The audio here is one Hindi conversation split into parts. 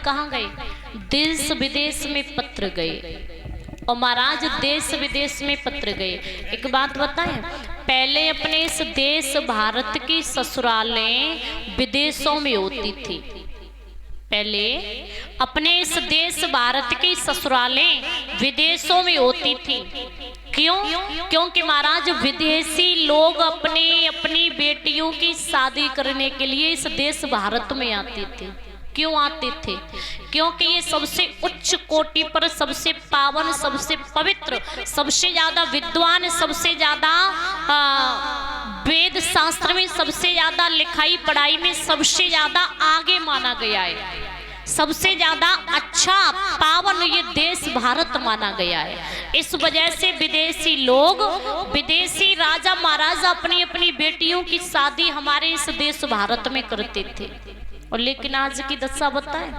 कहाँ गए? देश विदेश में पत्र गए। और महाराज देश विदेश में पत्र गए। एक बात बताएं, पहले अपने इस देश भारत की ससुरालें विदेशों में होती थी। पहले अपने इस देश भारत की ससुरालें विदेशों में होती थी। क्यों? क्योंकि महाराज विदेशी लोग अपनी बेटियों की शादी करने के लिए इस देश भारत में आते थे। क्यों आते थे? क्योंकि ये सबसे उच्च कोटि पर, सबसे पावन, सबसे पवित्र, सबसे ज्यादा विद्वान, सबसे ज्यादा वेद शास्त्र में सबसे ज्यादा लिखाई पढ़ाई में सबसे ज्यादा आगे माना गया है। सबसे ज्यादा अच्छा पावन ये देश भारत माना गया है। इस वजह से विदेशी लोग, विदेशी राजा महाराजा अपनी अपनी बेटियों की शादी हमारे इस देश भारत में करते थे। और लेकिन आज की दशा बताएं,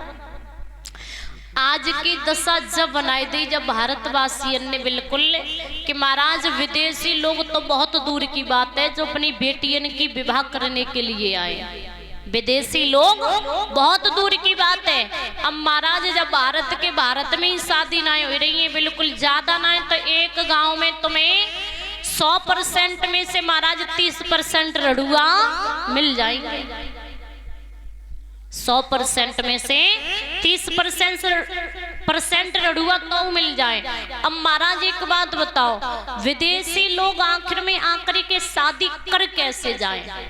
आज की दशा जब बनाई दी, जब भारतवासियों ने बिल्कुल कि महाराज विदेशी लोग तो बहुत दूर की बात है जो अपनी बेटियों की विवाह करने के लिए आए। विदेशी लोग बहुत दूर की बात है। अब महाराज जब भारत में ही शादी ना हो रही है, बिल्कुल ज्यादा ना है, तो एक गांव में तुम्हें 100% में से महाराज 30% रड़ुआ मिल जाएंगे। 100% में से 30% रड़ुआ तो मिल जाए। अब महाराज एक बात बताओ, विदेशी लोग आखिर में आकर के शादी कर कैसे जाए?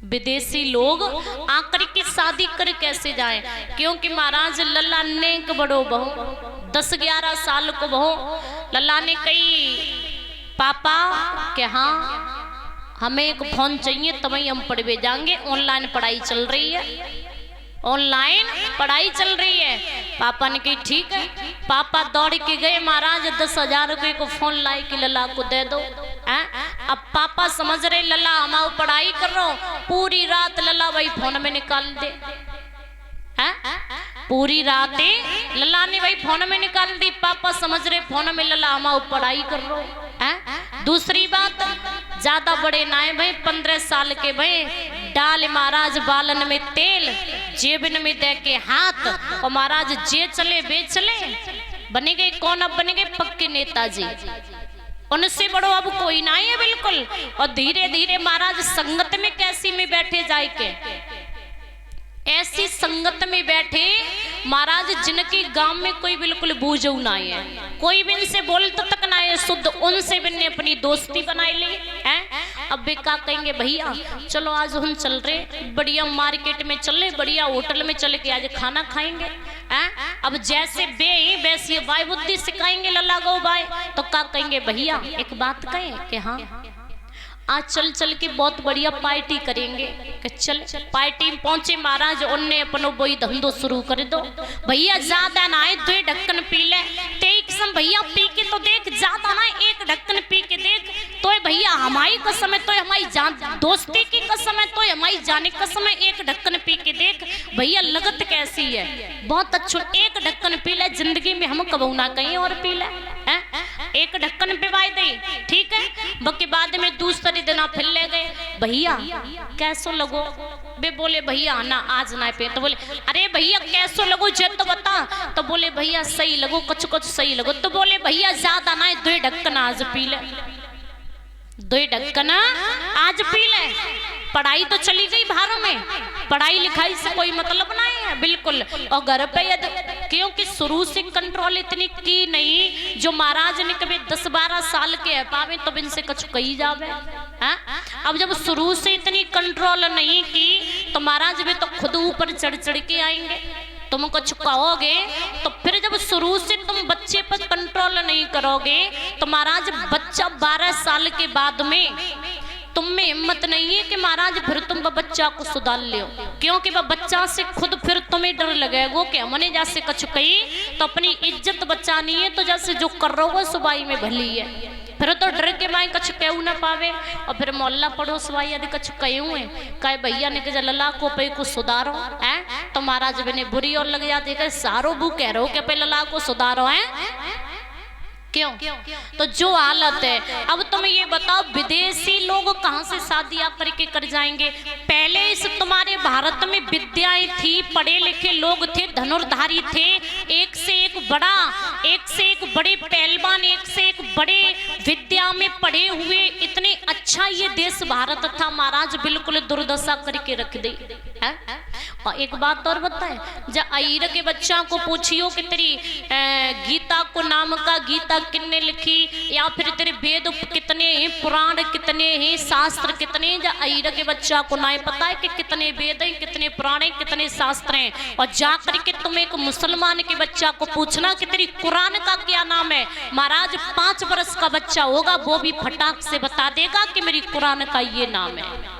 विदेशी लोग आकर के शादी कर कैसे जाएं? क्योंकि महाराज लल्ला ने एक बड़ो बहू 10-11 साल को बहू लल्ला ने कही, पापा के हाँ हमें एक फोन चाहिए, तभी हम पढ़वे जाएंगे। ऑनलाइन पढ़ाई चल रही है, ऑनलाइन पढ़ाई चल रही है। पापा ने कही ठीक है। पापा दौड़ के गए, महाराज 10,000 रुपये को फोन लाई कि लल्ला को दे दो। अब पापा समझ रहे लल्ला हम पढ़ाई कर रहा हूं, पूरी रात लल्ला भाई फोन में निकाल दे। पूरी रात लल्ला ने भाई फोन में निकाल दी। पापा समझ रहे फोन में लल्ला हम पढ़ाई कर रहा हूं। दूसरी बात, ज्यादा बड़े नाए भाई 15 साल के भाई डाल महाराज बालन में तेल, जेबिन में दे के हाथ, और महाराज जे चले बे चले। बने गए कौन? अब बने गए पक्के नेताजी। उनसे बड़ो अब कोई ना है बिल्कुल। और धीरे धीरे महाराज संगत में कैसी में बैठे जाए के, ऐसी संगत में बैठे महाराज जिनके गांव में कोई बिल्कुल बूझू ना है, कोई भी इनसे बोलता तक ना है शुद्ध, उनसे भी ने अपनी दोस्ती बनाई ली है। अब वे क्या कहेंगे, भैया चलो आज हम चल रहे बढ़िया मार्केट में, चल रहे बढ़िया होटल में, चल के आज खाना खाएंगे। अब जैसे बे वैसी बाई बुद्धि सिखाएंगे लल्ला गो बाय, तो क्या कहेंगे, भैया एक बात कहें कि हाँ आज चल चल के बहुत बढ़िया पार्टी करेंगे। कि चल पार्टी में पहुंचे महाराज, उनने अपनो वही धंधो शुरू कर दो। भैया ज्यादा ना आए, 2 ढक्कन पी ले। ते कसम भैया पी के तो देख, ज्यादा ना 1 ढक्कन पी के देख। तो भैया हमारी कसम है, तो हमारी जान दोस्ती की कसम है, तो हमारी जाने कसम है, 1 ढक्कन पी के देख भैया लगत कैसी है। बहुत अच्छा, 1 ढक्कन पी ले, जिंदगी में हम कबू ना कहीं और पी ले। 1 ढक्कन पिवाई दे, ठीक है। बाकी बाद में दूसरे दिन फिर ले गए, भैया कैसो लगो? बे बोले भैया ना आज ना पे। तो बोले अरे भैया कैसो लगो जे तो बता। तो बोले भैया सही लगो, कुछ कुछ सही लगो। तो बोले भैया ज्यादा ना 2 ढक्कन आज पी ले, 2 ढक्कन आज पी ले। पढ़ाई तो चली गई बाहरों में, पढ़ाई लिखाई से कोई मतलब नहीं है बिल्कुल। और घर पे क्योंकि शुरू से कंट्रोल इतनी की नहीं, जो महाराज ने कभी 10-12 साल के है पावे तो इनसे कुछ कही जावे। अब जब शुरू से इतनी कंट्रोल नहीं की तो महाराज भी तो खुद ऊपर चढ़ चढ़ के आएंगे। तुम कुछ कहोगे तो फिर जब शुरू से तुम बच्चे पर कंट्रोल नहीं करोगे तो महाराज बच्चा 12 साल के बाद में तुम में हिम्मत नहीं है कि महाराज फिर तुम बच्चा को सुधार लियो। क्योंकि वह बच्चा से खुद फिर तुम्हें डर लगेगा कि हमने जैसे कुछ कही तो अपनी इज्जत बचानी है, तो जैसे जो कर रहे हो सुबाई में भली है, फिर तो डर के माए कछ कहू ना पावे। और फिर मोहल्ला पड़ोस वाई यदि कछ कहूँ है कहे भैया ने कहे लला को पे को सुधारो है, तो महाराज बने बुरी और लग जाती है सारो बू कह रहे हो कि पे लला को सुधारो है। क्यों? तो जो हालत है, अब तुम ये बताओ विदेशी लोग कहां से शादियां करके कर जाएंगे? पहले इस तुम्हारे भारत में विद्याएं थी, पढ़े लिखे लोग थे, धनुर्धारी थे, एक से एक बड़ा, एक से एक बड़े पहलवान, एक से एक बड़े विद्या में पढ़े हुए, इतने अच्छा ये देश भारत था। महाराज बिल्कुल दुर्दशा करके रख दी है? और एक बात और बताए, जब आईर के बच्चा को पूछियो कि तेरी गीता को नाम का गीता किन्ने लिखी, या फिर तेरे वेद कितने हैं, पुराण कितने हैं, शास्त्र कितने हैं, जब आईर के बच्चा को ना पता है कि कितने वेद हैं, कितने पुराण हैं, कितने शास्त्र हैं, और जा करके तुम एक मुसलमान के बच्चा को पूछना कि तेरी कुरान का क्या नाम है, महाराज 5 वर्ष का बच्चा होगा वो भी फटाक से बता देगा कि मेरी कुरान का ये नाम है।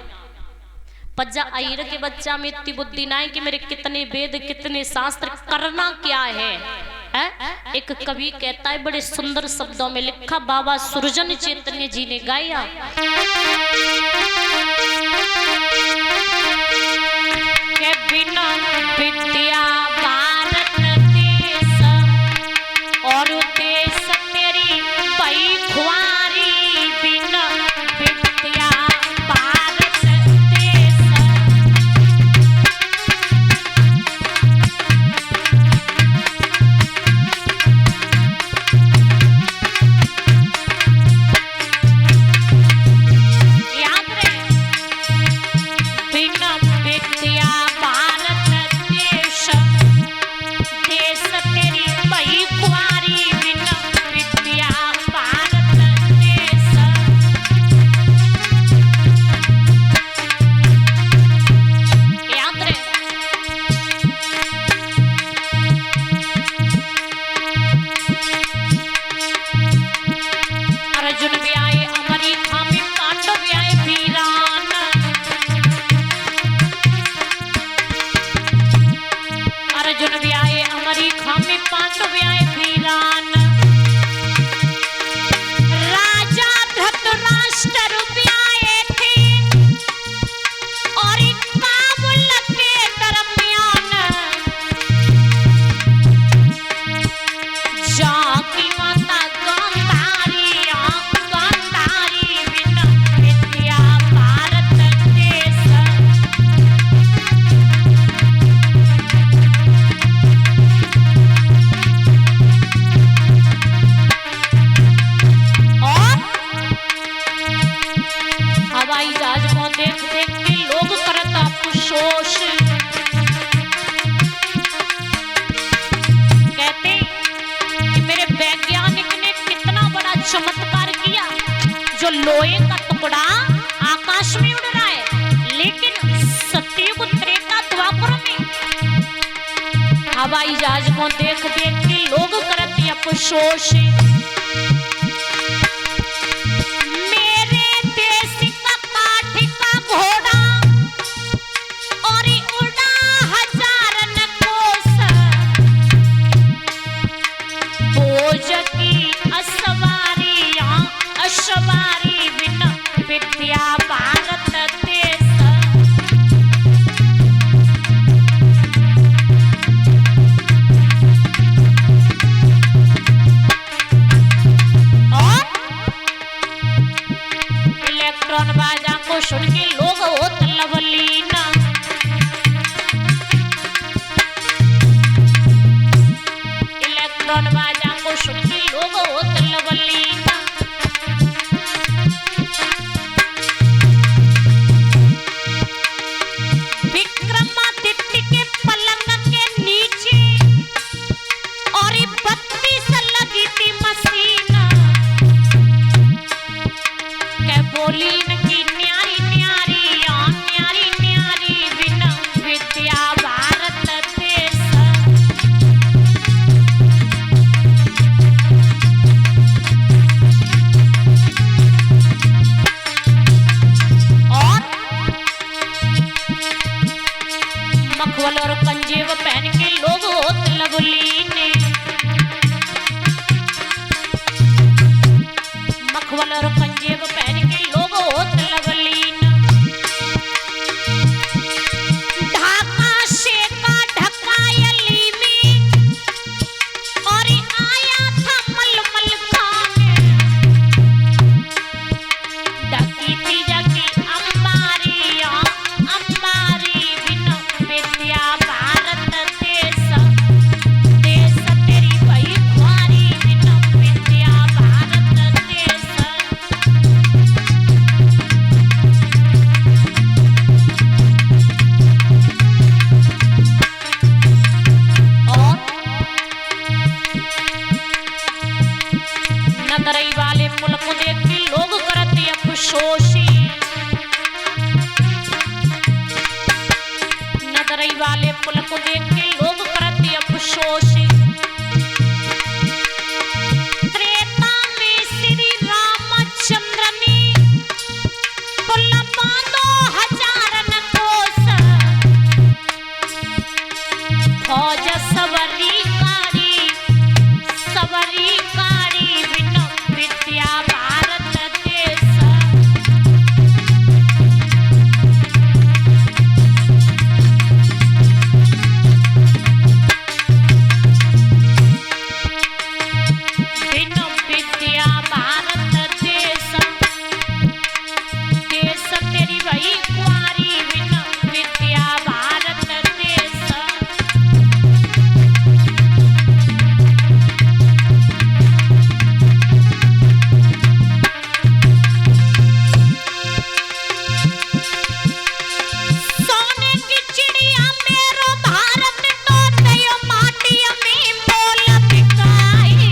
पज्जा आईर के बच्चा में इतनी बुद्धि ना है कि मेरे कितने वेद, कितने शास्त्र, करना क्या है? एक कवि कहता है, बड़े सुंदर शब्दों में लिखा, बाबा सुरजन चैतन्य जी ने गाया, के बिना विद्या भारत देश और देश तेरी पई खुआरी, बिना विद्या भारत देश। याद रहे, बिना विद्या भारत देश, देश तेरी पई खुआरी, बिना विद्या भारत देश। याद रहे, अर्जुन भी आए अमरीका में, पांडव भी आए वीरान, अर्जुन भी आए अमरीका में, पांडव भी आए वीरान। राजा धृतराष्ट्र भी आए थे, और एक काबुल के दरमियान जाकी माता गांधारी, आंख गांधारी, बिना विद्या भारत देश। और हवाई जहाज को देख देख के लोग करता अफसोस, कहते कि मेरे वैज्ञानिक ने कितना बड़ा चमत्कार किया, जो लोहे का टुकड़ा आकाश में उड़ रहा है, लेकिन सतयुग त्रेता द्वापर में हवाई जहाज को देख देख के लोग करते अफसोस। मेरे देश का काठ का घोड़ा और उड़ा हजारन कोस, बोझ की असवारी, अश्वारी, बिना विद्या भारत देश। और इलेक्ट्रॉन बाजा को सुन के लोग होत लवलीन, इलेक्ट्रॉन बाजा को सुन के लोग होत लवलीन। विक्रमादित्य के पलंग के नीचे और 32 लगी थी मशीन, के बोली न की न्यारी न्यारी, न्यारी न्यारी, बिना विद्या भारत देश। फौज सवरी काड़ी बिन विद्या भारत देश। बिन विद्या भारत देश, देश तेरी वही कुंवारी बिन विद्या भारत देश। सोने की चिड़िया मेरो भारत तो तयो माटी में मोल बिकाई।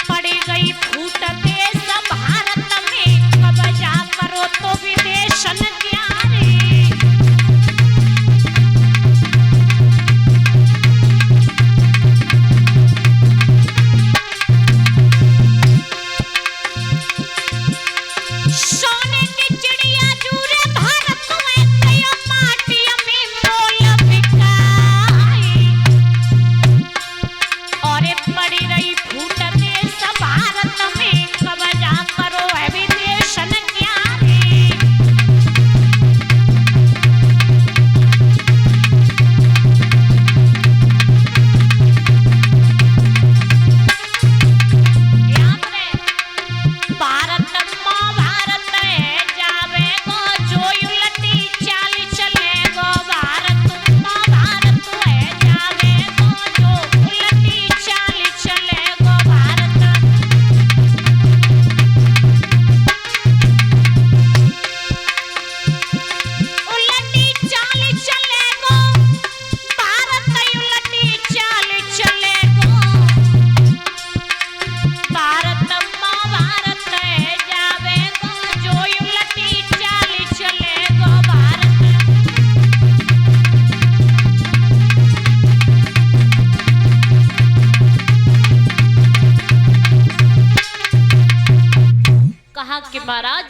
पड़ गई फूट देश भारत में, कब्जा करो तो विदेश न ग्यारे। सोने की चिड़िया जूरे भारत में तयो माटी में मोल बिकाई। और पड़ी रही फूट देश भारत में, कब्जा करो है विदेश न ग्यारे। याद रहे भारत माँ भारत है जावे गो, जो उलटी चाल चले गो। भारत माँ भारत है जावे गो, जो उलटी चाल चले गो। भारत उलटी चाल चले गो, भारत उलटी चाल चले गो। भारत माँ भारत है जावे गो, जो उलटी चाल चले गो। भारत कहा कि महाराज